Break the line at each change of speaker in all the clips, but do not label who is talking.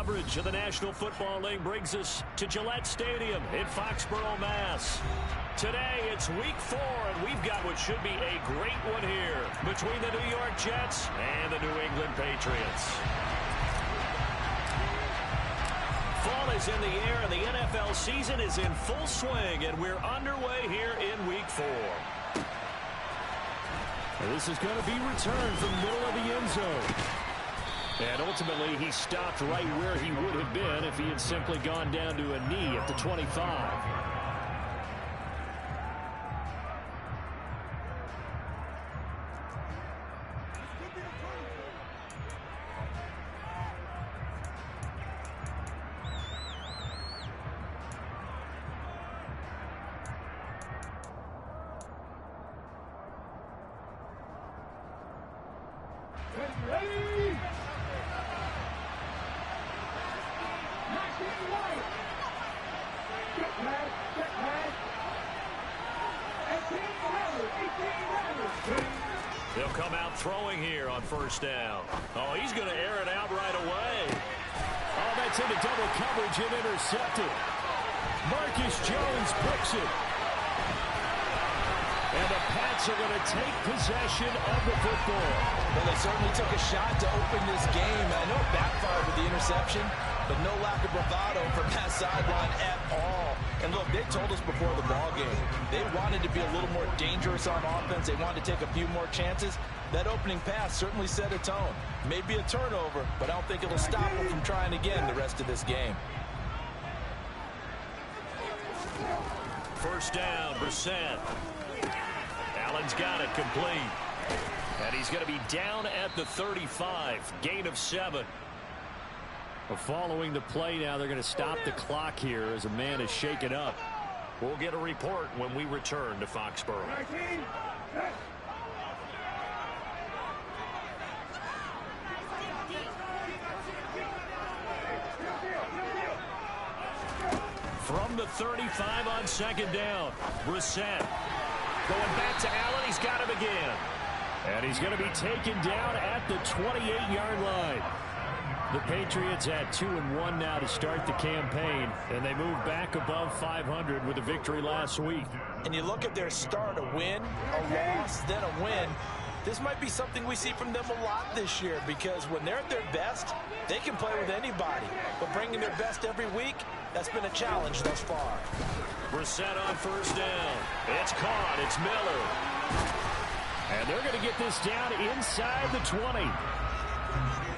coverage of the National Football League brings us to Gillette Stadium in Foxborough, Mass. Today, it's Week 4, and we've got what should be a great one here between the New York Jets and the New England Patriots. Fall is in the air, and the NFL season is in full swing, and we're underway here in Week 4. And this is going to be returned from the middle of the end zone. And ultimately, he stopped right where he would have been if he had simply gone down to a knee at the 25. They'll come out throwing here on first down. Oh, he's going to air it out right away. Oh, that's into double coverage and intercepted. Marcus Jones picks it. And the Pats are going to take possession of the football.
Well, they certainly took a shot to open this game. I know it backfired with the interception, but no lack of bravado from that sideline at all. And look, they told us before the ball game, they wanted to be a little more dangerous on offense. They wanted to take a few more chances. That opening pass certainly set a tone. Maybe a turnover, but I don't think it'll stop them from trying again the rest of this game.
First down, Brissett. Allen's got it complete. And he's going to be down at the 35. Gain of 7. Well, following the play now, they're going to stop the clock here as a man is shaken up. We'll get a report when we return to Foxborough. From the 35 on second down, Brissett. Going back to Allen, he's got him again. And he's going to be taken down at the 28-yard line. The Patriots at 2-1 now to start the campaign, and they move back above 500 with a victory last week.
And you look at their start, a win, a loss, then a win. This might be something we see from them a lot this year, because when they're at their best, they can play with anybody. But bringing their best every week, that's been a challenge thus far.
Brissett on first down. It's caught. It's Miller. And they're going to get this down inside the 20.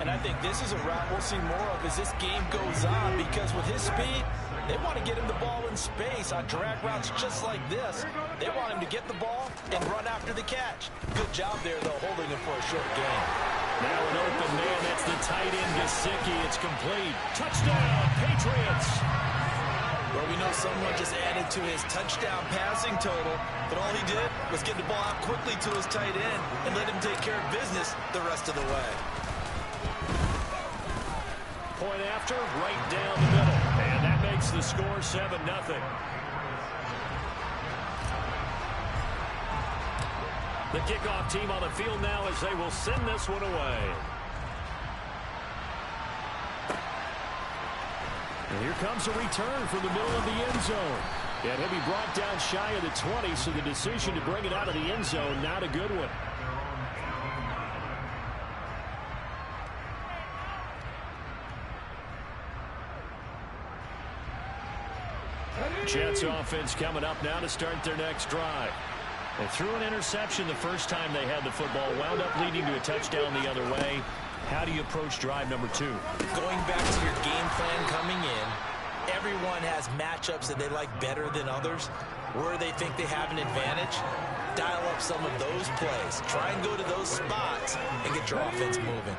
And I think this is a route we'll see more of as this game goes on, because with his speed, they want to get him the ball in space on drag routes just like this. They want him to get the ball and run after the catch. Good job there, though, holding him for a short gain.
Now an open man. That's the tight end, Gesicki. It's complete. Touchdown, Patriots.
Well, we know someone just added to his touchdown passing total, but all he did was get the ball out quickly to his tight end and let him take care of business the rest of the way.
Point after, right down the middle. And that makes the score 7-0. The kickoff team on the field now as they will send this one away. And here comes a return from the middle of the end zone. And he'll be brought down shy of the 20, so the decision to bring it out of the end zone, not a good one. Jets offense coming up now to start their next drive. They threw an interception the first time they had the football, wound up leading to a touchdown the other way. How do you approach drive number 2?
Going back to your game plan coming in, everyone has matchups that they like better than others, where they think they have an advantage. Dial up some of those plays. Try and go to those spots and get your offense moving.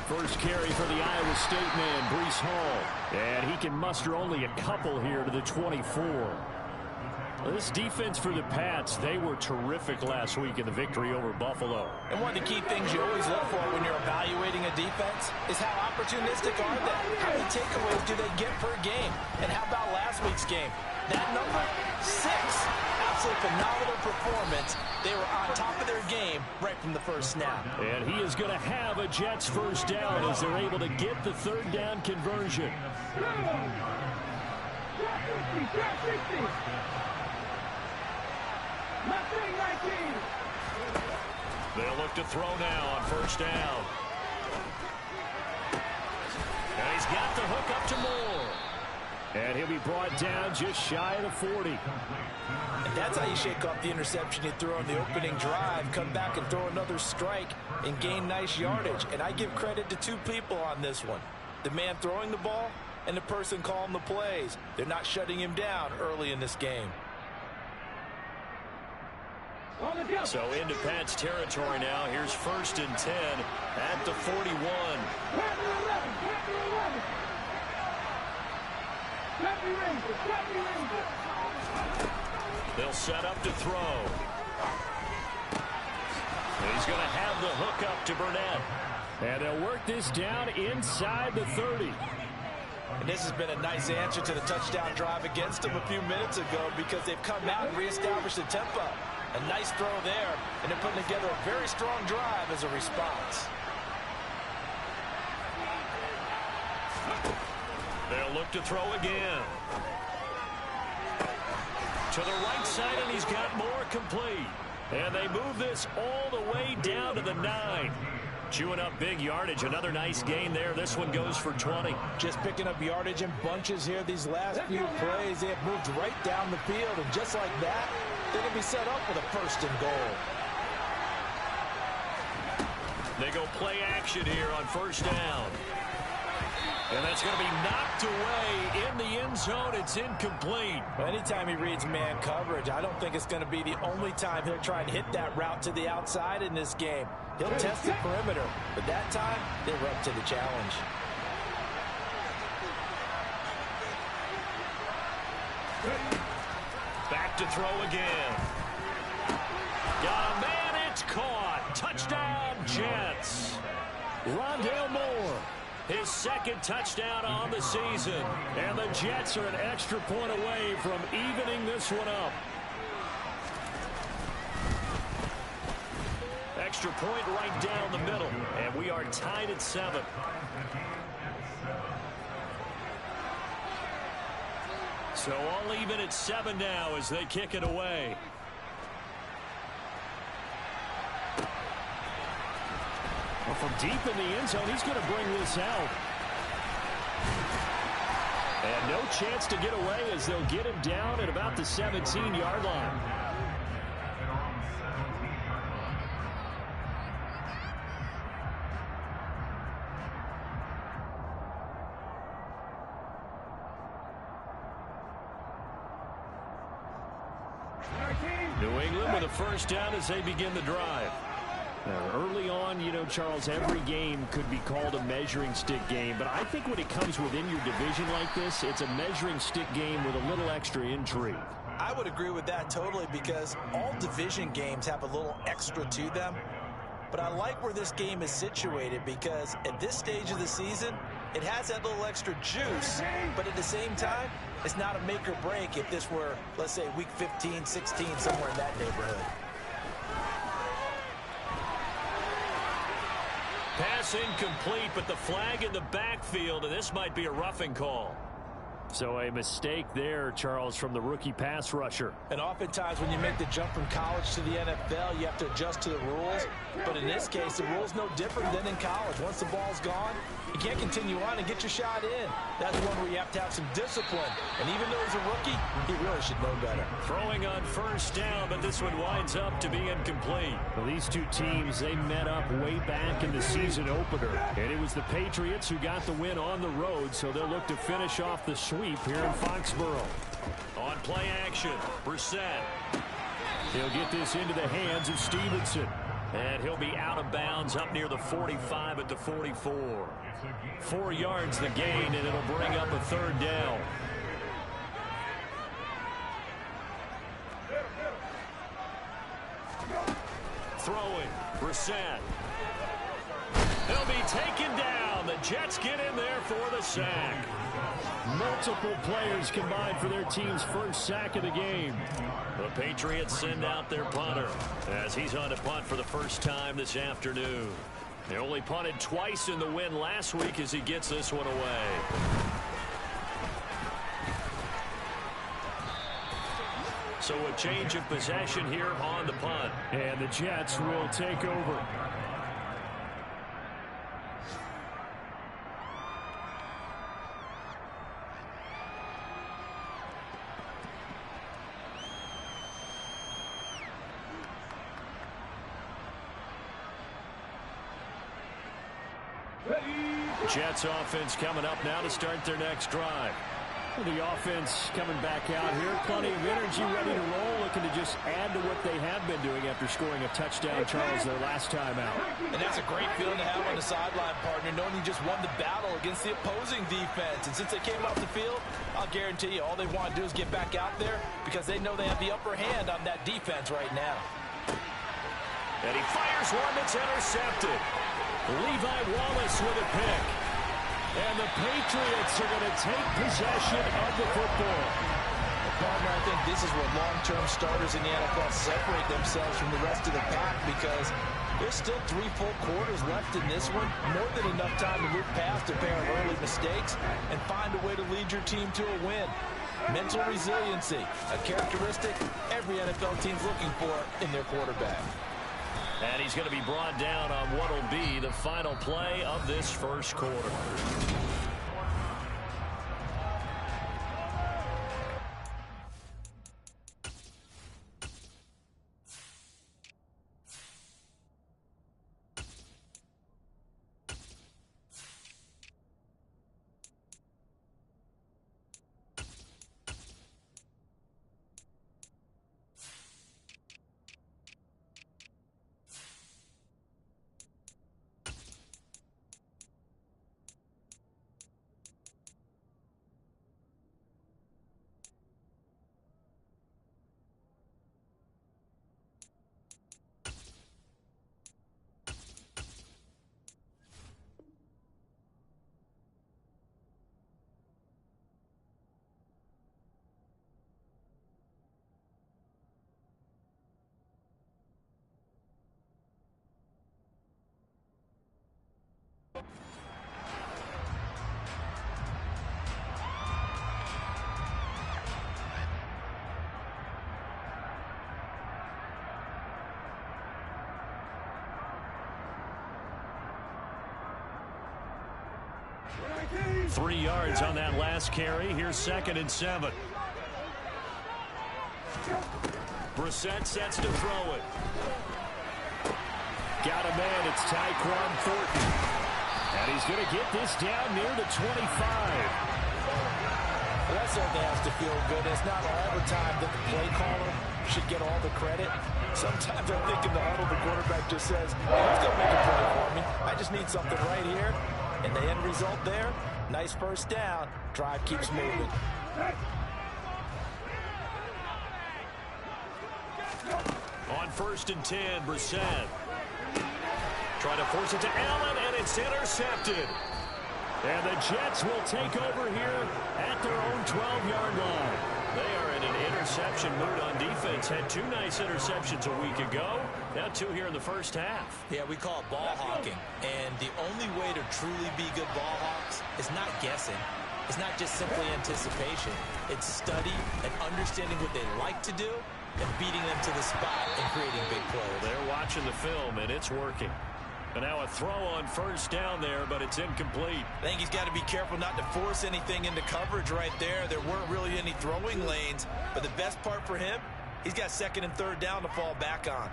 First carry for the Iowa State man, Breece Hall. And he can muster only a couple here to the 24. This defense for the Pats, they were terrific last week in the victory over Buffalo.
And one of the key things you always look for when you're evaluating a defense is how opportunistic are they? How many takeaways do they get per game? And how about last week's game? That number, 6. Obviously, a phenomenal performance. They were on top of their game right from the first snap.
And he is going to have a Jets first down as they're able to get the third down conversion. They'll look to throw now on first down. And he's got the hook up to Moore. And he'll be brought down just shy of the 40.
And that's how you shake off the interception you threw on the opening drive. Come back and throw another strike and gain nice yardage. And I give credit to two people on this one. The man throwing the ball and the person calling the plays. They're not shutting him down early in this game.
So into Pat's territory now. Here's 1st and 10 at the 41. They'll set up to throw. He's going to have the hook up to Burnett. And they'll work this down inside the 30.
And this has been a nice answer to the touchdown drive against them a few minutes ago because they've come out and reestablished the tempo. A nice throw there, and they're putting together a very strong drive as a response.
They'll look to throw again. To the right side, and he's got more complete. And they move this all the way down to the 9. Chewing up big yardage. Another nice gain there. This one goes for 20.
Just picking up yardage in bunches here. These last few plays, they have moved right down the field. And just like that, they're going to be set up with a 1st and goal.
They go play action here on first down. And that's going to be knocked away in the end zone. It's incomplete.
Anytime he reads man coverage, I don't think it's going to be the only time he'll try and hit that route to the outside in this game. He'll test the perimeter, but that time, they were up to the challenge.
Back to throw again. Got a man, it's caught. Touchdown, Jets. Rondale Moore. His 2nd touchdown on the season. And the Jets are an extra point away from evening this one up. Extra point right down the middle. And we are tied at 7. So all even at 7 now as they kick it away. Well, from deep in the end zone, he's going to bring this out. And no chance to get away as they'll get him down at about the 17-yard line. New England with a first down as they begin the drive. Early on, you know, Charles, every game could be called a measuring stick game. But I think when it comes within your division like this, it's a measuring stick game with a little extra intrigue.
I would agree with that totally because all division games have a little extra to them. But I like where this game is situated because at this stage of the season, it has that little extra juice. But at the same time, it's not a make or break if this were, let's say, week 15, 16, somewhere in that neighborhood.
Pass incomplete, but the flag in the backfield, and this might be a roughing call. So a mistake there, Charles, from the rookie pass rusher.
And oftentimes when you make the jump from college to the NFL, you have to adjust to the rules. But in this case, the rule's no different than in college. Once the ball's gone, you can't continue on and get your shot in. That's one where you have to have some discipline. And even though he's a rookie, he really should know better.
Throwing on first down, but this one winds up to be incomplete. Well, these two teams, they met up way back in the season opener. And it was the Patriots who got the win on the road, so they'll look to finish off the sweep here in Foxborough. On play action, Brissett. He'll get this into the hands of Stevenson. And he'll be out of bounds up near the 45 at the 44. 4 yards the gain, and it'll bring up a third down. Throwing, Brissett. He'll be taken down. The Jets get in there for the sack. Multiple players combined for their team's first sack of the game. The Patriots send out their punter as he's on to punt for the first time this afternoon. They only punted twice in the win last week as he gets this one away. So a change of possession here on the punt. And the Jets will take over. Jets offense coming up now to start their next drive. The offense coming back out here. Plenty of energy, ready to roll, looking to just add to what they have been doing after scoring a touchdown, Charles, their last time out.
And that's a great feeling to have on the sideline, partner, knowing you just won the battle against the opposing defense. And since they came off the field, I'll guarantee you all they want to do is get back out there because they know they have the upper hand on that defense right now.
And he fires one that's intercepted. Levi Wallace with a pick. And the Patriots are going to take possession of the football.
Partner, I think this is where long-term starters in the NFL separate themselves from the rest of the pack because there's still 3 full quarters left in this one. More than enough time to move past a pair of early mistakes and find a way to lead your team to a win. Mental resiliency, a characteristic every NFL team's looking for in their quarterback.
And he's going to be brought down on what will be the final play of this first quarter. Three yards on that last carry. Here's 2nd and 7. Brissett sets to throw it. Got a man. It's Tyquan Thornton. And he's going to get this down near the 25.
Well, that certainly has to feel good. It's not all the time that the play caller should get all the credit. Sometimes I think in the huddle, the quarterback just says, hey, who's going to make a play for me? I just need something right here. And the end result there, nice first down. Drive keeps moving.
On 1st and 10, Brissett. Trying to force it to Allen, and it's intercepted. And the Jets will take over here at their own 12-yard line. They are in an interception mood on defense. Had 2 nice interceptions a week ago. Now 2 here in the first half.
Yeah, we call it ball hawking. And the only way to truly be good ball hawks is not guessing. It's not just simply anticipation. It's study and understanding what they like to do and beating them to the spot and creating big plays.
They're watching the film, and it's working. And now a throw on 1st down there, but it's incomplete.
I think he's got to be careful not to force anything into coverage right there. There weren't really any throwing lanes. But the best part for him, he's got 2nd and 3rd down to fall back on.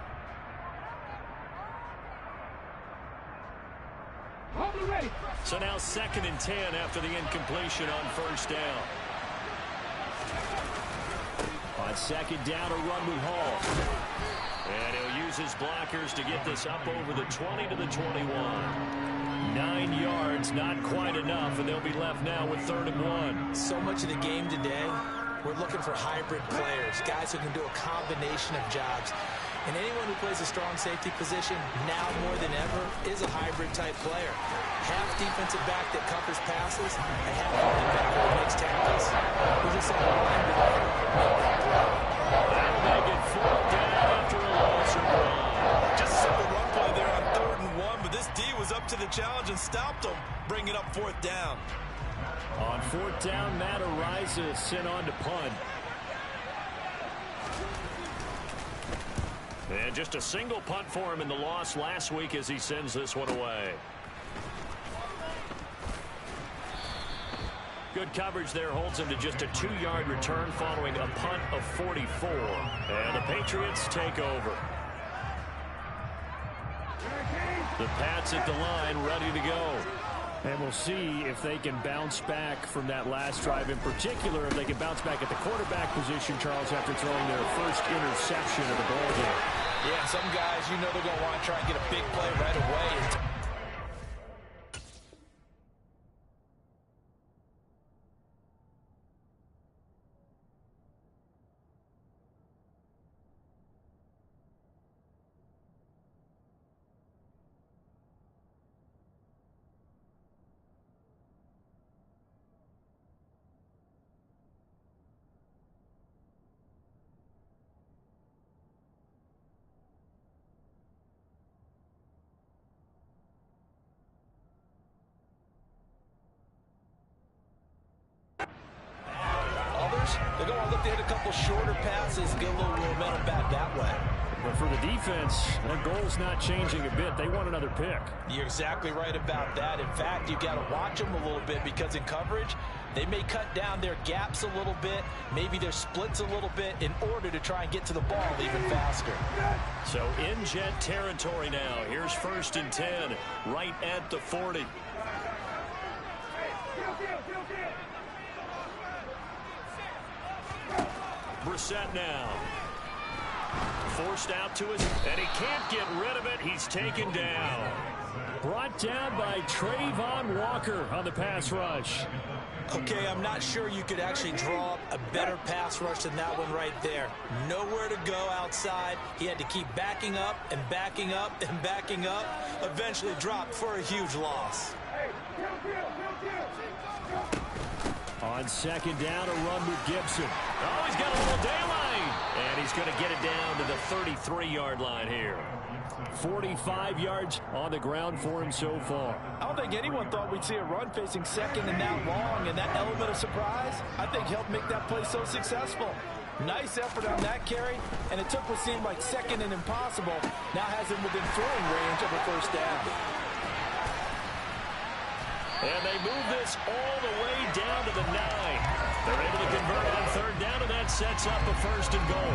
So now 2nd and 10 after the incompletion on 1st down. On 2nd down, a run with Hall. And he'll use his blockers to get this up over the 20 to the 21. 9 yards, not quite enough, and they'll be left now with 3rd and 1.
So much of the game today, we're looking for hybrid players, guys who can do a combination of jobs. And anyone who plays a strong safety position, now more than ever, is a hybrid-type player. Half defensive back that covers passes, and half linebacker that makes tackles. We're just on the line to make that play.
That'll make it 4th down after a loss or run.
Just a simple run play there on 3rd and 1, but this D was up to the challenge and stopped them, bringing up 4th down.
On 4th down, Matt Ariza sent on to punt. And just a single punt for him in the loss last week as he sends this one away. Good coverage there holds him to just a 2-yard return following a punt of 44. And the Patriots take over. The Pats at the line, ready to go. And we'll see if they can bounce back from that last drive. In particular, if they can bounce back at the quarterback position, Charles, after throwing their first interception of the ball game.
Yeah, some guys, you know they're going to want to try and get a big play right away. They're going to look to hit a couple shorter passes, get a little momentum back that way.
But for the defense, their goal's not changing a bit. They want another pick.
You're exactly right about that. In fact, you've got to watch them a little bit because in coverage, they may cut down their gaps a little bit, maybe their splits a little bit in order to try and get to the ball even faster.
So in jet territory now. Here's 1st and 10, right at the 40. Brissett now. Forced out to his, and he can't get rid of it. He's taken down. Brought down by Trayvon Walker on the pass rush.
Okay, I'm not sure you could actually draw a better pass rush than that one right there. Nowhere to go outside. He had to keep backing up and backing up and backing up. Eventually dropped for a huge loss.
On 2nd down, a run with Gibson. Oh, he's got a little daylight. And he's going to get it down to the 33-yard line here. 45 yards on the ground for him so far.
I don't think anyone thought we'd see a run facing 2nd and that long, and that element of surprise, I think, helped make that play so successful. Nice effort on that carry, and it took what seemed like 2nd and impossible, now has him within throwing range of a 1st down.
And they move this all the way down to the 9. They're able to convert on 3rd down, and that sets up a 1st and goal.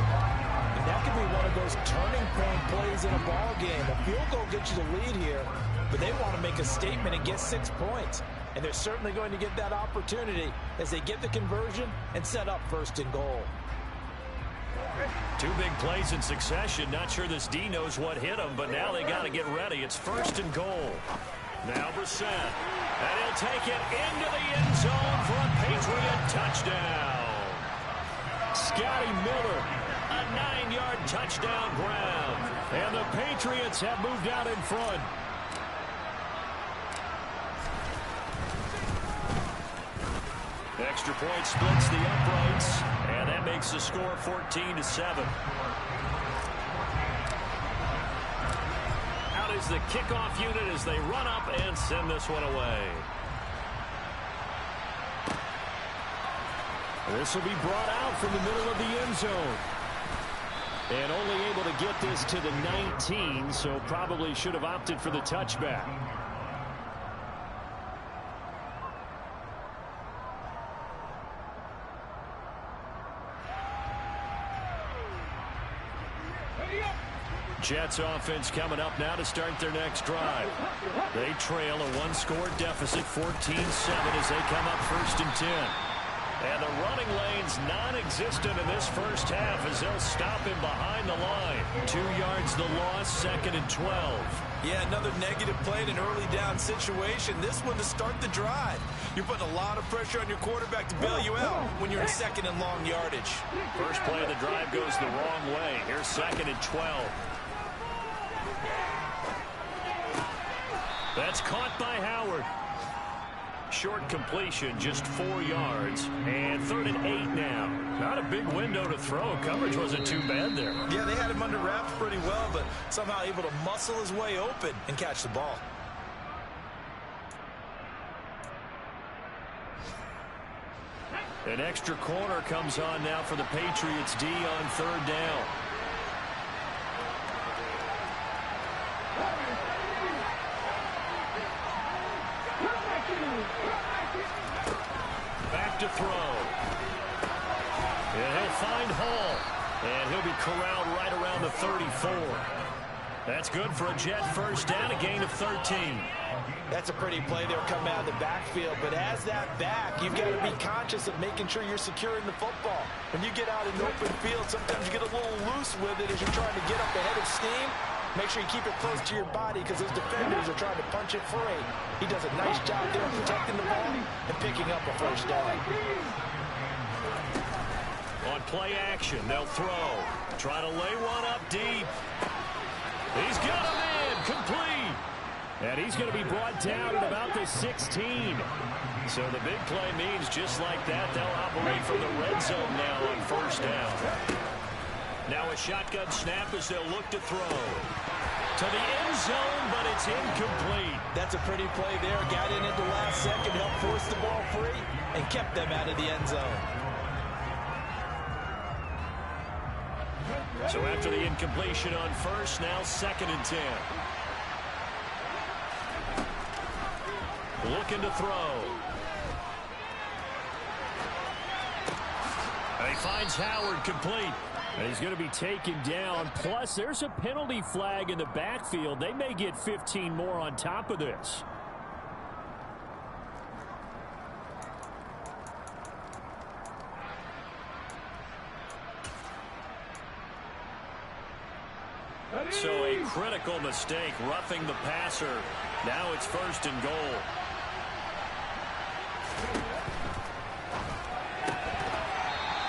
And that could be one of those turning point plays in a ball game. A field goal gets you the lead here, but they want to make a statement and get 6 points. And they're certainly going to get that opportunity as they get the conversion and set up 1st and goal.
2 big plays in succession. Not sure this D knows what hit him, but now they got to get ready. It's 1st and goal. Now Brissett. And he'll take it into the end zone for a Patriot touchdown. Scotty Miller, a 9-yard touchdown grab. And the Patriots have moved out in front. Extra point splits the uprights, and that makes the score 14-7. Is the kickoff unit as they run up and send this one away. This will be brought out from the middle of the end zone. And only able to get this to the 19, so probably should have opted for the touchback. Jets offense coming up now to start their next drive. They trail a 1-score deficit, 14-7, as they come up 1st and 10. And the running lane's non-existent in this first half as they'll stop him behind the line. 2 yards the loss, 2nd and 12.
Yeah, another negative play in an early down situation. This one to start the drive. You're putting a lot of pressure on your quarterback to bail you out when you're in 2nd and long yardage.
First play of the drive goes the wrong way. Here's 2nd and 12. That's caught by Howard. Short completion, just 4 yards. And 3rd and 8 now. Not a big window to throw. Coverage wasn't too bad there.
Yeah, they had him under wraps pretty well, but somehow able to muscle his way open and catch the ball.
An extra corner comes on now for the Patriots D on 3rd down. Back to throw. And he'll find Hall. And he'll be corralled right around the 34. That's good for a Jet first down, a gain of 13.
That's a pretty play there coming out of the backfield. But as that back, you've got to be conscious of making sure you're securing the football. When you get out in the open field, sometimes you get a little loose with it as you're trying to get up ahead of steam. Make sure you keep it close to your body because those defenders are trying to punch it free. He does a nice job there protecting the ball and picking up a first down.
On play action, they'll throw. Try to lay one up deep. He's got him in, complete. And he's going to be brought down at about the 16. So the big play means just like that, they'll operate from the red zone now on first down. Now a shotgun snap as they'll look to throw. To the end zone, but it's incomplete. That's a pretty play there. Got in at the last second, helped force the ball free, and kept them out of the end zone. So after the incompletion on first, now 2nd and 10. Looking to throw. And he finds Howard complete. And he's going to be taken down. Plus, there's a penalty flag in the backfield. They may get 15 more on top of this. So a critical mistake, roughing the passer. Now it's 1st and goal.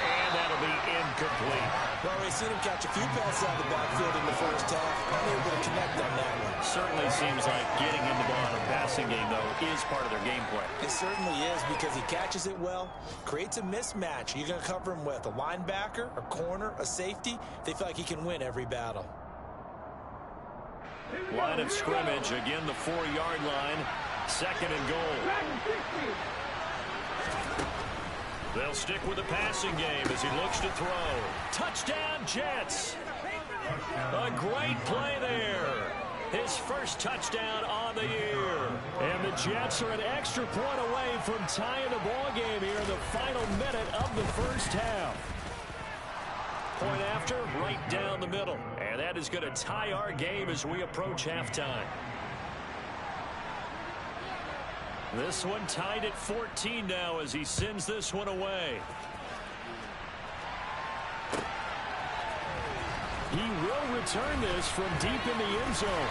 And that'll be incomplete.
Well, we've seen him catch a few passes out of the backfield in the first half. Unable to connect on that one.
Certainly seems like getting in the ball in the passing game, though, is part of their game plan.
It certainly is because he catches it well, creates a mismatch. You're going to cover him with a linebacker, a corner, a safety. They feel like he can win every battle.
Line of scrimmage, again the 4-yard line, 2nd and goal. They'll stick with the passing game as he looks to throw. Touchdown, Jets. A great play there. His first touchdown on the year. And the Jets are an extra point away from tying the ball game here in the final minute of the first half. Point after, right down the middle. And that is going to tie our game as we approach halftime. This one tied at 14 now as he sends this one away. He will return this from deep in the end zone.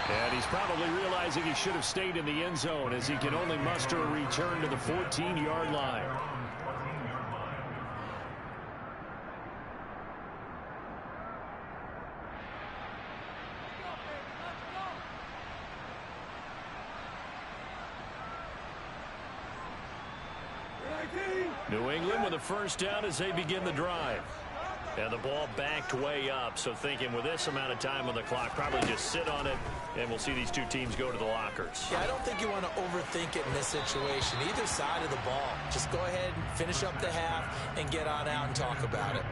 And he's probably realizing he should have stayed in the end zone as he can only muster a return to the 14-yard line. New England with a first down as they begin the drive. And the ball backed way up, so thinking with this amount of time on the clock, probably just sit on it, and we'll see these two teams go to the lockers.
Yeah, I don't think you want to overthink it in this situation. Either side of the ball. Just go ahead and finish up the half and get on out and talk about it.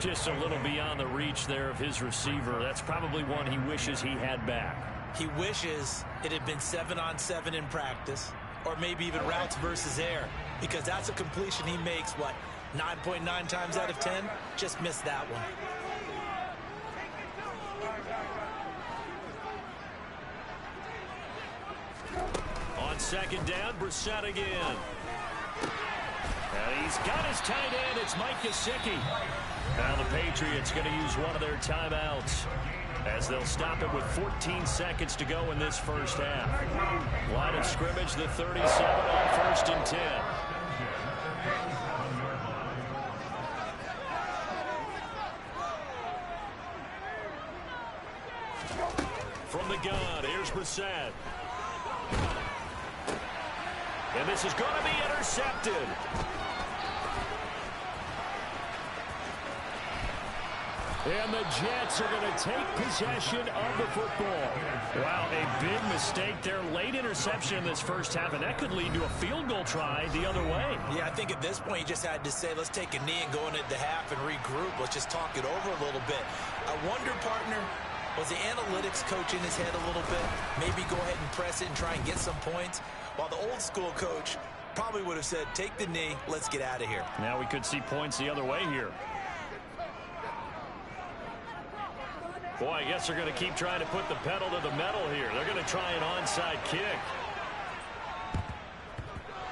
Just a little beyond the reach there of his receiver. That's probably one he wishes he had back.
He wishes it had been 7-on-7 in practice, or maybe even routes versus air, because that's a completion he makes, what, 9.9 times out of 10? Just missed that one. On second down, Brissett again.
And he's got his tight end. It's Mike Gesicki. Now the Patriots going to use one of their timeouts as they'll stop it with 14 seconds to go in this first half. Line of scrimmage, the 37 on 1st and 10. From the gun, here's Brissett. And this is going to be intercepted. And the Jets are going to take possession of the football. Wow, a big mistake there. Late interception in this first half, and that could lead to a field goal try the other way.
Yeah, I think at this point you just had to say, let's take a knee and go into the half and regroup. Let's just talk it over a little bit. I wonder, partner, was the analytics coach in his head a little bit? Maybe go ahead and press it and try and get some points? While the old school coach probably would have said, take the knee, let's get out of here.
Now we could see points the other way here. Boy, I guess they're going to keep trying to put the pedal to the metal here. They're going to try an onside kick.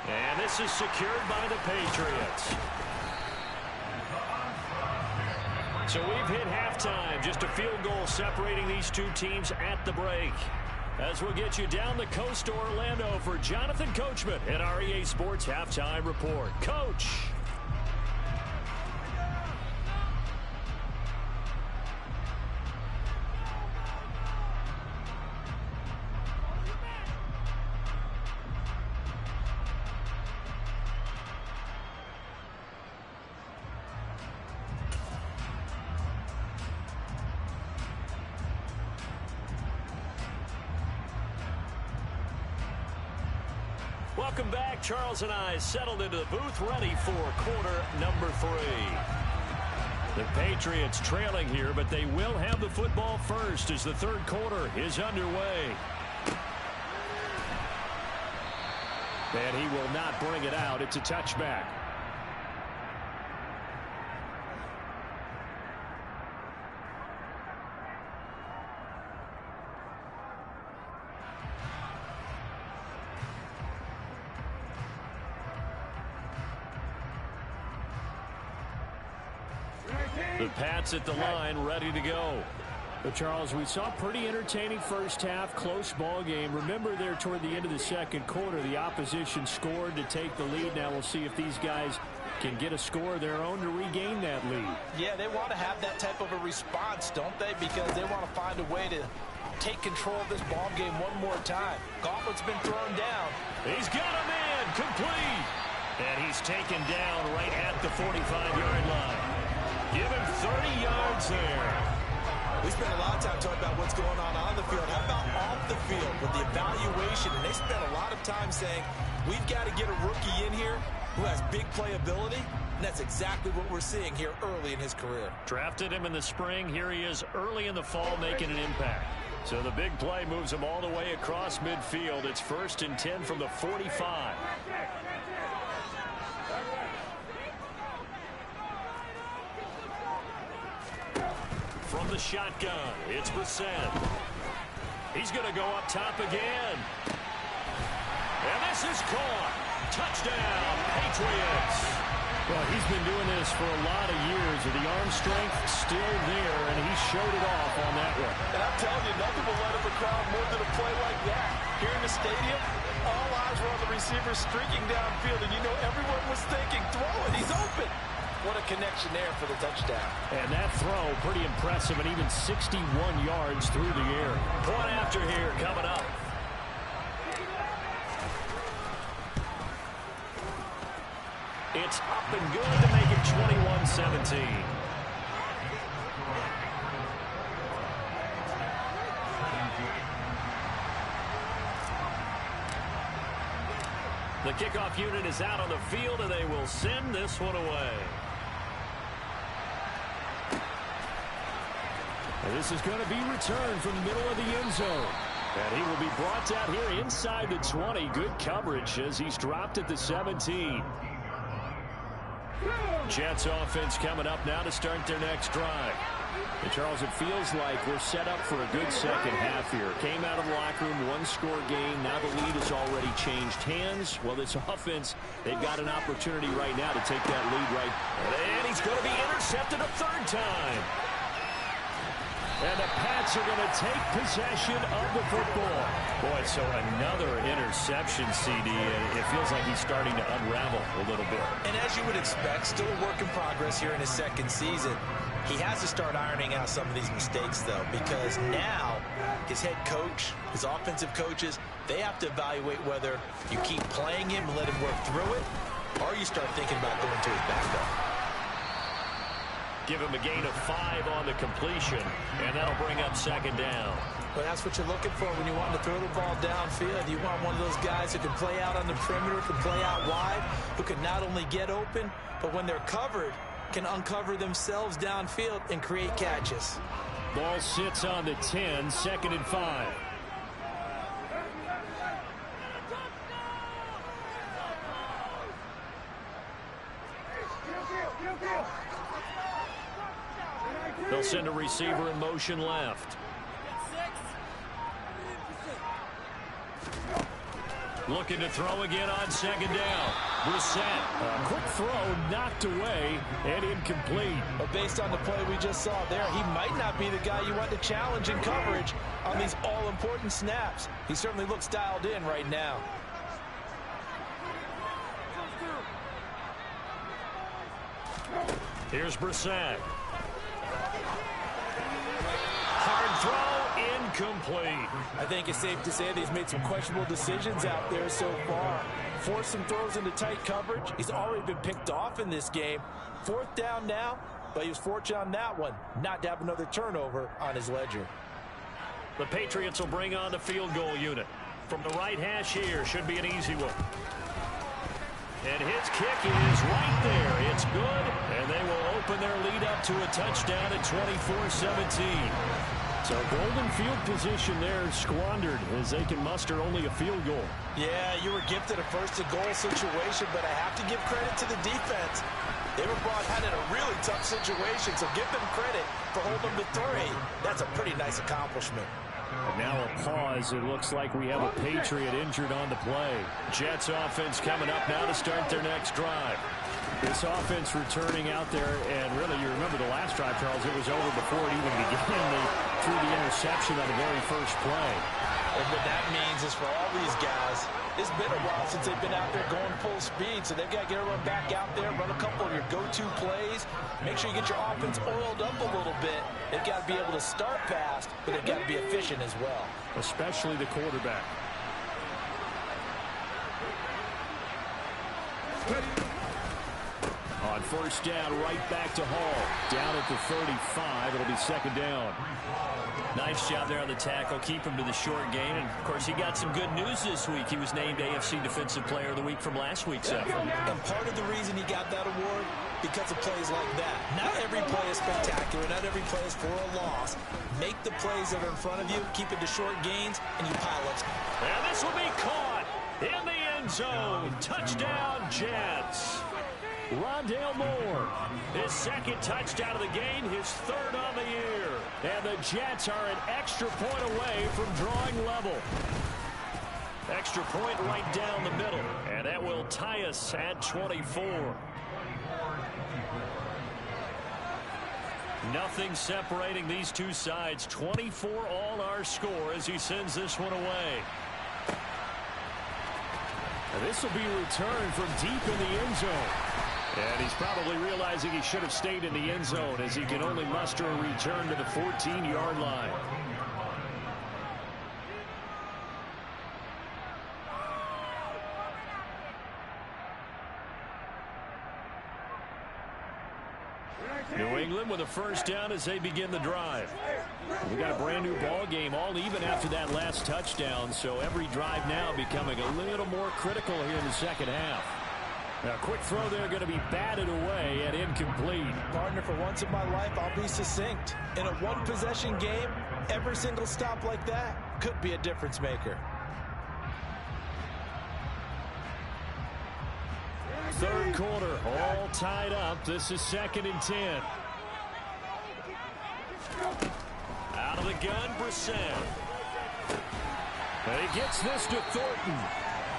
And this is secured by the Patriots. So we've hit halftime. Just a field goal separating these two teams at the break. As we'll get you down the coast to Orlando for Jonathan Coachman at our EA Sports Halftime Report. Coach. Welcome back. Charles and I settled into the booth, ready for quarter number 3. The Patriots trailing here, but they will have the football first as the third quarter is underway. And he will not bring it out. It's a touchback. The Pats at the line, ready to go. But Charles, we saw a pretty entertaining first half, close ball game. Remember there toward the end of the second quarter, the opposition scored to take the lead. Now we'll see if these guys can get a score of their own to regain that lead.
Yeah, they want to have that type of a response, don't they? Because they want to find a way to take control of this ball game one more time. Gauntlet's been thrown down.
He's got a man complete. And he's taken down right at the 45-yard line. Give him 30 yards there.
We spent a lot of time talking about what's going on the field. How about off the field with the evaluation? And they spent a lot of time saying, we've got to get a rookie in here who has big playability. And that's exactly what we're seeing here early in his career.
Drafted him in the spring. Here he is early in the fall making an impact. So the big play moves him all the way across midfield. It's 1st and 10 from the 45. From the shotgun, it's Brissett. He's going to go up top again. And this is caught. Touchdown, Patriots. Well, he's been doing this for a lot of years. The arm strength still there, and he showed it off on that one.
And I'm telling you, nothing will light up a crowd more than a play like that. Here in the stadium, all eyes were on the receiver streaking downfield, and you know everyone was thinking, throw it, he's open. What a connection there for the touchdown.
And that throw, pretty impressive, and even 61 yards through the air. Point after here coming up. It's up and good to make it 21-17. The kickoff unit is out on the field, and they will send this one away. And this is going to be returned from the middle of the end zone. And he will be brought down here inside the 20. Good coverage as he's dropped at the 17. Jets offense coming up now to start their next drive. And Charles, it feels like we're set up for a good second half here. Came out of the locker room, one-score game. Now the lead has already changed hands. Well, this offense, they've got an opportunity right now to take that lead right. And he's going to be intercepted a third time. And the Pats are going to take possession of the football. Boy, so another interception, CD. And it feels like he's starting to unravel a little bit.
And as you would expect, still a work in progress here in his second season. He has to start ironing out some of these mistakes, though, because now his head coach, his offensive coaches, they have to evaluate whether you keep playing him and let him work through it, or you start thinking about going to his backup.
Give him a gain of 5 on the completion, and that'll bring up second down.
Well, that's what you're looking for when you want to throw the ball downfield. You want one of those guys who can play out on the perimeter, can play out wide, who can not only get open, but when they're covered, can uncover themselves downfield and create catches.
Ball sits on the 10, 2nd and 5. They'll send a receiver in motion left. Looking to throw again on second down. Brissett, a quick throw knocked away and incomplete.
But based on the play we just saw there, he might not be the guy you want to challenge in coverage on these all-important snaps. He certainly looks dialed in right now.
Here's Brissett. Hard throw, incomplete.
I think it's safe to say that he's made some questionable decisions out there so far. Forced some throws into tight coverage. He's already been picked off in this game. 4th down now, but he was fortunate on that one not to have another turnover on his ledger.
The Patriots will bring on the field goal unit. From the right hash here, should be an easy one. And his kick is right there. It's good, and they will open their lead up to a touchdown at 24-17. So golden field position there squandered as they can muster only a field goal.
Yeah, you were gifted a first-and-goal situation, but I have to give credit to the defense. They were brought out in a really tough situation, so give them credit for holding them to 3. That's a pretty nice accomplishment.
And now a pause. It looks like we have a Patriot injured on the play. Jets offense coming up now to start their next drive. This offense returning out there, and really, you remember the last drive, Charles, it was over before it even began. They threw the interception on the very first play.
And what that means is for all these guys, it's been a while since they've been out there going full speed, so they've got to get everyone back out there, run a couple of your go-to plays, make sure you get your offense oiled up a little bit. They've got to be able to start fast, but they've got to be efficient as well.
Especially the quarterback. On first down, right back to Hall. Down at the 35. It'll be second down.
Nice job there on the tackle. Keep him to the short gain. And, of course, he got some good news this week. He was named AFC Defensive Player of the Week from last week's effort.
And part of the reason he got that award, because of plays like that. Not every play is spectacular. Not every play is for a loss. Make the plays that are in front of you, keep it to short gains, and you pile up.
And this will be caught in the end zone. Touchdown, Jets. Rondale Moore, his 2nd touchdown of the game, his 3rd on the year. And the Jets are an extra point away from drawing level. Extra point right down the middle. And that will tie us at 24. Nothing separating these two sides. 24 all our score as he sends this one away. And this will be returned from deep in the end zone. And he's probably realizing he should have stayed in the end zone as he can only muster a return to the 14-yard line. New England with a first down as they begin the drive. We got a brand new ball game, all even after that last touchdown, so every drive now becoming a little more critical here in the second half. Now, quick throw there going to be batted away and incomplete.
Partner, for once in my life, I'll be succinct. In a one-possession game, every single stop like that could be a difference maker.
Third quarter, all tied up. This is 2nd and 10. of the gun, Brissett. And he gets this to Thornton.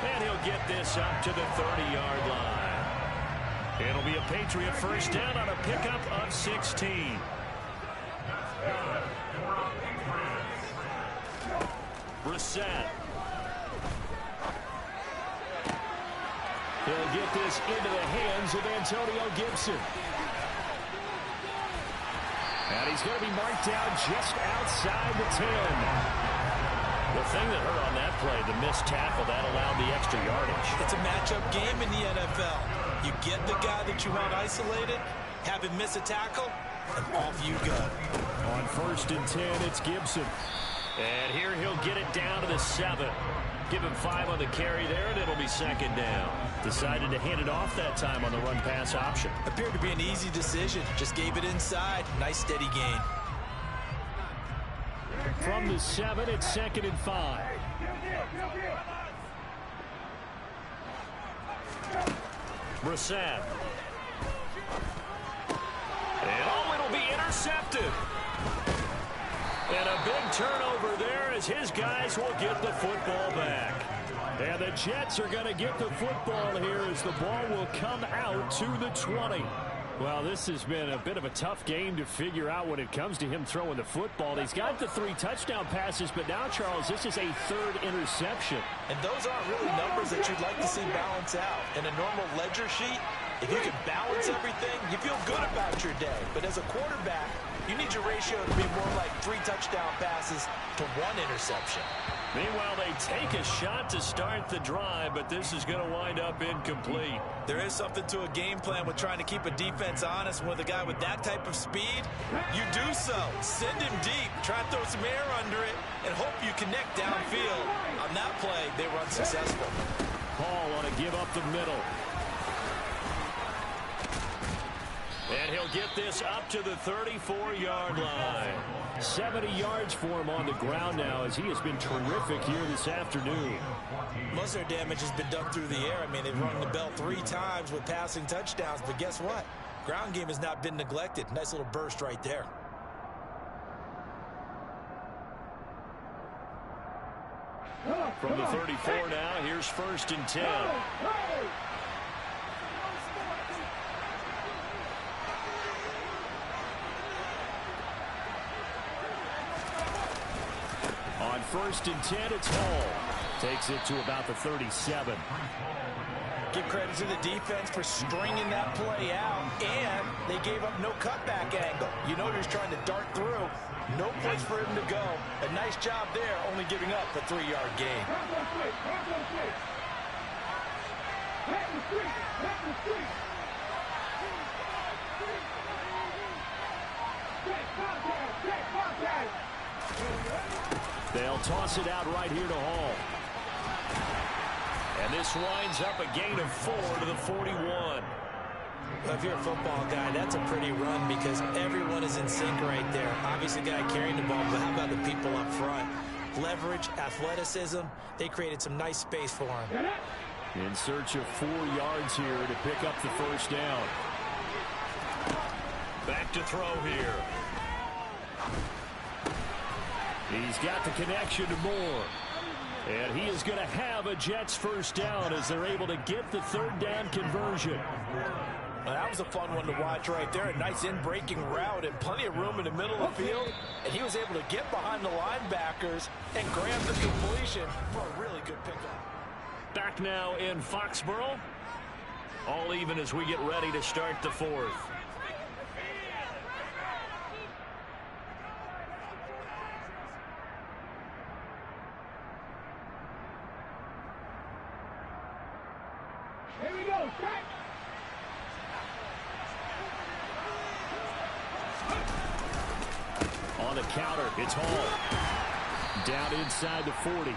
And he'll get this up to the 30-yard line. It'll be a Patriot first down on a pickup of 16. Brissett. He'll get this into the hands of Antonio Gibson. And he's going to be marked down just outside the 10. The thing that hurt on that play, the missed tackle, that allowed the extra yardage.
It's a matchup game in the NFL. You get the guy that you want isolated, have him miss a tackle, and off you go.
On 1st and 10, it's Gibson. And here he'll get it down to the 7. Give him 5 on the carry there, and it'll be 2nd down. Decided to hand it off that time on the run-pass option.
Appeared to be an easy decision. Just gave it inside. Nice steady gain.
From the 7, it's 2nd and 5. Brissett. And it'll be intercepted. And a big turnover there as his guys will get the football back. And the Jets are going to get the football here as the ball will come out to the 20. Well, this has been a bit of a tough game to figure out when it comes to him throwing the football. He's got the 3 touchdown passes, but now, Charles, this is a 3rd interception.
And those aren't really numbers that you'd like to see balance out. In a normal ledger sheet, if you can balance everything, you feel good about your day. But as a quarterback, you need your ratio to be more like 3 touchdown passes to 1 interception.
Meanwhile, they take a shot to start the drive, but this is going to wind up incomplete.
There is something to a game plan with trying to keep a defense honest. With a guy with that type of speed, you do so. Send him deep, try to throw some air under it, and hope you connect downfield. On that play, they were unsuccessful.
Hall on a give up the middle. And he'll get this up to the 34-yard line. 70 yards for him on the ground now as he has been terrific here this afternoon.
Most of their damage has been done through the air. I mean, they've rung the bell 3 times with passing touchdowns, but guess what? Ground game has not been neglected. Nice little burst right there.
From the 34 now, here's 1st and 10. On 1st and 10, it's Hall. Takes it to about the 37.
Give credit to the defense for stringing that play out, and they gave up no cutback angle. You know, he's trying to dart through. No place for him to go. A nice job there, only giving up a 3-yard gain.
They'll toss it out right here to Hall. And this winds up a gain of 4 to the 41.
Well, if you're a football guy, that's a pretty run because everyone is in sync right there. Obviously, the guy carrying the ball, but how about the people up front? Leverage, athleticism, they created some nice space for him.
In search of 4 yards here to pick up the 1st down. Back to throw here. He's got the connection to Moore. And he is going to have a Jets 1st down as they're able to get the 3rd down conversion.
Well, that was a fun one to watch right there. A nice in-breaking route and plenty of room in the middle of the field. And he was able to get behind the linebackers and grab the completion for a really good pickup.
Back now in Foxborough. All even as we get ready to start the 4th.
Here we go, check.
On the counter, it's Hall. Down inside the 40.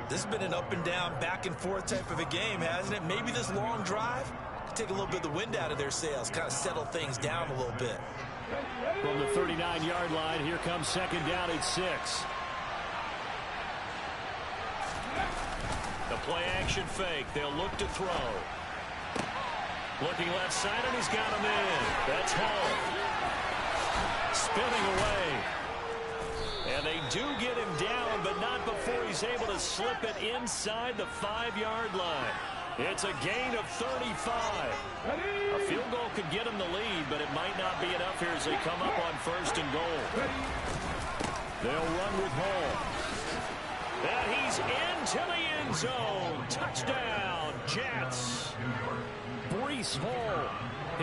This has been an up and down, back and forth type of a game, hasn't it? Maybe this long drive could take a little bit of the wind out of their sails, kind of settle things down a little bit.
From the 39-yard line, here comes 2nd down at 6. The play action fake. They'll look to throw. Looking left side, and he's got him in. That's Hall. Spinning away. And they do get him down, but not before he's able to slip it inside the 5-yard line. It's a gain of 35. A field goal could get him the lead, but it might not be enough here as they come up on 1st and goal. They'll run with Hall. And he's into the end zone. Touchdown, Jets. Breece Hall,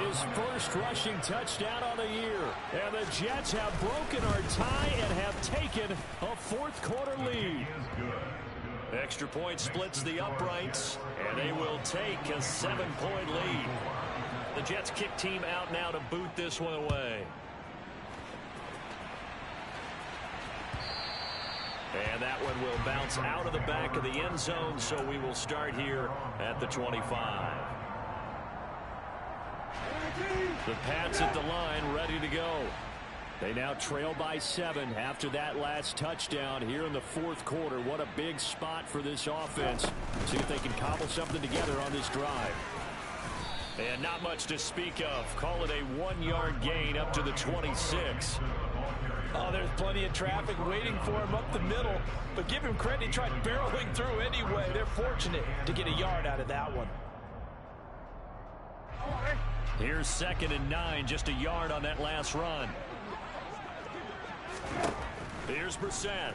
his first rushing touchdown on the year. And the Jets have broken our tie and have taken a 4th-quarter lead. Extra point splits the uprights, and they will take a 7-point lead. The Jets kick team out now to boot this one away. And that one will bounce out of the back of the end zone, so we will start here at the 25. The Pats at the line, ready to go. They now trail by 7 after that last touchdown here in the 4th quarter. What a big spot for this offense. See if they can cobble something together on this drive. And not much to speak of. Call it a 1-yard gain up to the 26.
Oh, there's plenty of traffic waiting for him up the middle. But give him credit, he tried barreling through anyway. They're fortunate to get a yard out of that one.
Here's 2nd and 9, just a yard on that last run. Here's Brissett.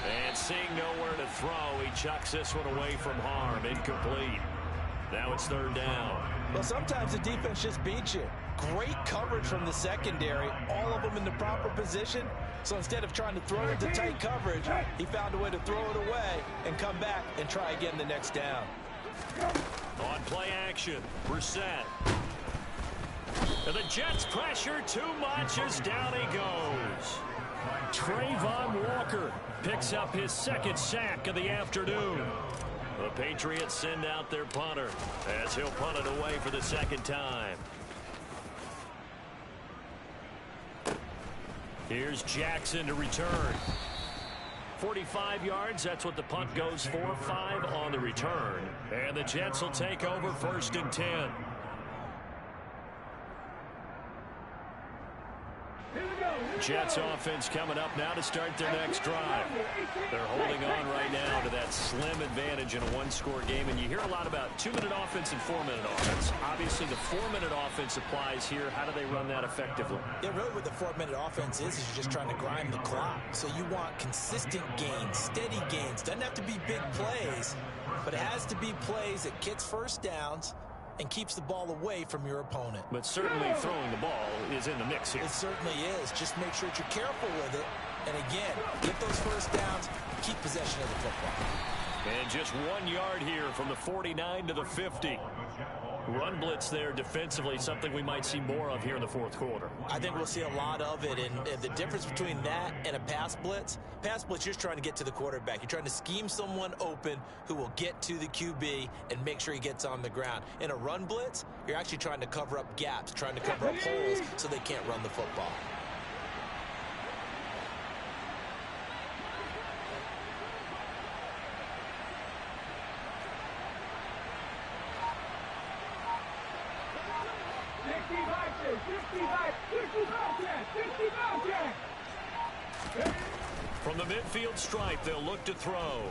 And seeing nowhere to throw, he chucks this one away from harm. Incomplete. Now it's 3rd down.
Well, sometimes the defense just beats you. Great coverage from the secondary, all of them in the proper position. So instead of trying to throw into tight coverage, he found a way to throw it away and come back and try again the next down.
On play action, Brissett. And the Jets pressure too much as down he goes. Trayvon Walker picks up his 2nd sack of the afternoon. The Patriots send out their punter as he'll punt it away for the 2nd time. Here's Jackson to return. 45 yards, that's what the punt goes for. 5 on the return. And the Jets will take over 1st and 10. Jets offense coming up now to start their next drive. They're holding on right now to that slim advantage in a 1-score game. And you hear a lot about 2-minute offense and 4-minute offense. Obviously, the 4-minute offense applies here. How do they run that effectively?
Yeah, really what the 4-minute offense is you're just trying to grind the clock. So you want consistent gains, steady gains. Doesn't have to be big plays, but it has to be plays that gets first downs and keeps the ball away from your opponent.
But certainly throwing the ball is in the mix here.
It certainly is. Just make sure that you're careful with it. And again, get those first downs, keep possession of the football.
And just 1 yard here from the 49 to the 50. Run blitz there defensively, something we might see more of here in the 4th quarter.
I think we'll see a lot of it, and the difference between that and a pass blitz, you're just trying to get to the quarterback. You're trying to scheme someone open who will get to the QB and make sure he gets on the ground. In a run blitz, you're actually trying to cover up gaps, trying to cover up holes so they can't run the football.
From the midfield stripe, they'll look to throw.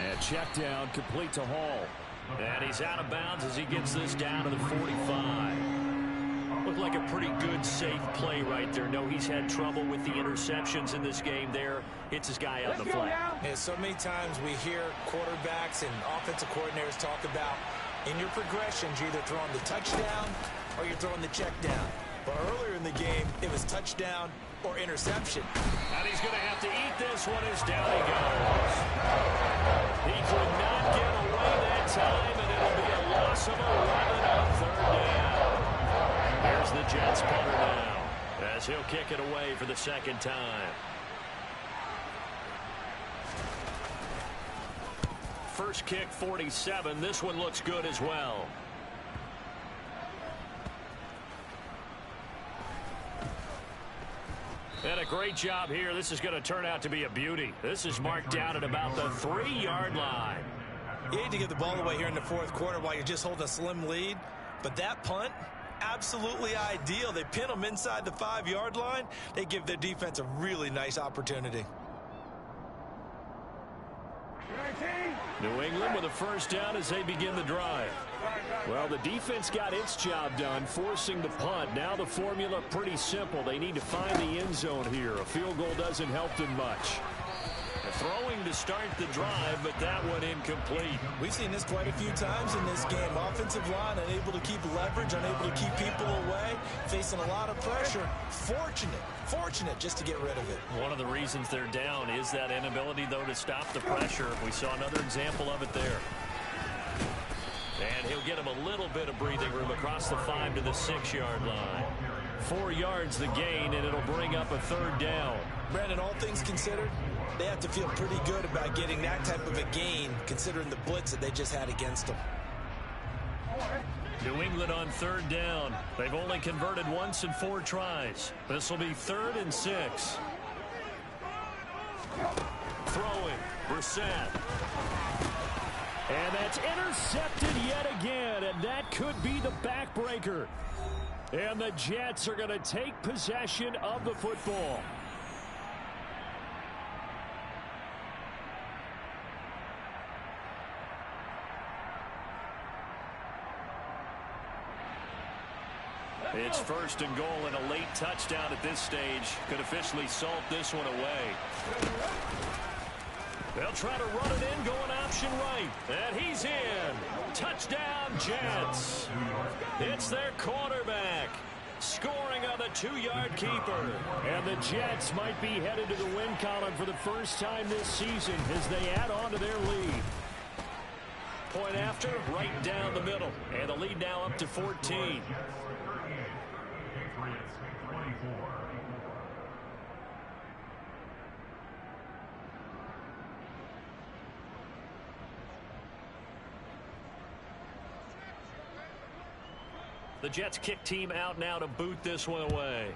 And check down, complete to Hall. And he's out of bounds as he gets this down to the 45. Looked like a pretty good, safe play right there. No, he's had trouble with the interceptions in this game there. Hits his guy out in the flat.
Yeah, so many times we hear quarterbacks and offensive coordinators talk about in your progressions, you're either throwing the touchdown or you're throwing the check down. But earlier in the game, it was touchdown or interception.
And he's going to have to eat this one as down he goes. He could not get away that time, and it'll be a loss of 11 on 3rd down. There's the Jets punter now as he'll kick it away for the 2nd time. First kick, 47. This one looks good as well. And a great job here. This is going to turn out to be a beauty. This is marked down at about the 3-yard line.
You hate to give the ball away here in the fourth quarter while you're just holding a slim lead, but that punt, absolutely ideal. They pin them inside the 5-yard line. They give their defense a really nice opportunity.
New England with a first down as they begin the drive. Well, the defense got its job done, forcing the punt. Now the formula pretty simple. They need to find the end zone here. A field goal doesn't help them much. Throwing to start the drive, but that one incomplete.
We've seen this quite a few times in this game. Offensive line unable to keep leverage, unable to keep people away, facing a lot of pressure. Fortunate just to get rid of it.
One of the reasons they're down is that inability, though, to stop the pressure. We saw another example of it there. And he'll get him a little bit of breathing room across the 5 to the 6-yard line. 4 yards the gain, and it'll bring up a third down.
Brandon, all things considered, they have to feel pretty good about getting that type of a gain, considering the blitz that they just had against them.
New England on third down. They've only converted once in 4 tries. This will be 3rd and 6. Throwing, Brissett.
And that's intercepted yet again, and that could be the backbreaker. And the Jets are going to take possession of the football.
It's 1st and goal, and a late touchdown at this stage could officially salt this one away.
They'll try to run it in, going option right. And he's in. Touchdown, Jets. It's their quarterback scoring on the 2-yard keeper. And the Jets might be headed to the win column for the first time this season as they add on to their lead. Point after, right down the middle. And the lead now up to 14.
The Jets kick team out now to boot this one away.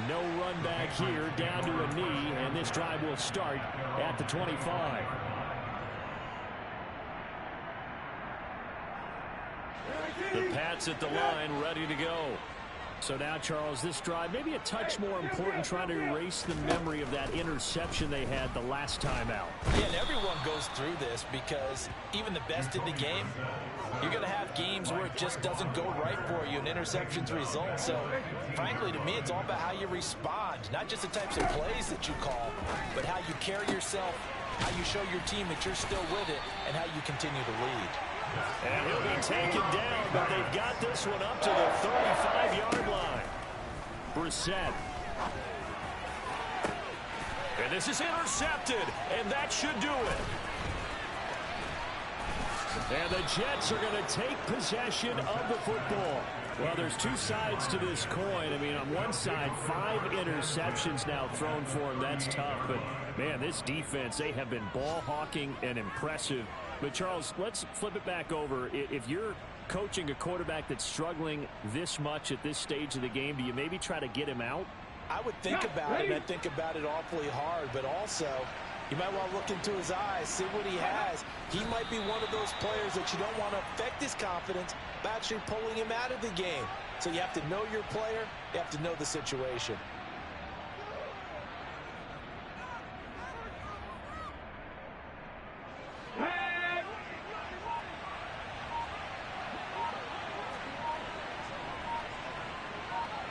No run back here, down to a knee, and this drive will start at the 25. The Pats at the line, ready to go. So now, Charles, this drive maybe a touch more important, trying to erase the memory of that interception they had the last time out.
Yeah, and everyone goes through this because even the best in the game, you're going to have games where it just doesn't go right for you and interceptions result. So, frankly, to me, it's all about how you respond, not just the types of plays that you call, but how you carry yourself, how you show your team that you're still with it, and how you continue to lead.
And he'll be taken down, but they've got this one up to the 35-yard line. Brissett. And this is intercepted, and that should do it. And the Jets are going to take possession of the football. Well, there's 2 sides to this coin. I mean, on one side, 5 interceptions now thrown for him. That's tough. But, man, this defense, they have been ball hawking and impressive. But, Charles, let's flip it back over. If you're coaching a quarterback that's struggling this much at this stage of the game, do you maybe try to get him out?
I would think about it. I think about it awfully hard. But also, you might want to look into his eyes, see what he has. He might be one of those players that you don't want to affect his confidence by actually pulling him out of the game. So you have to know your player. You have to know the situation.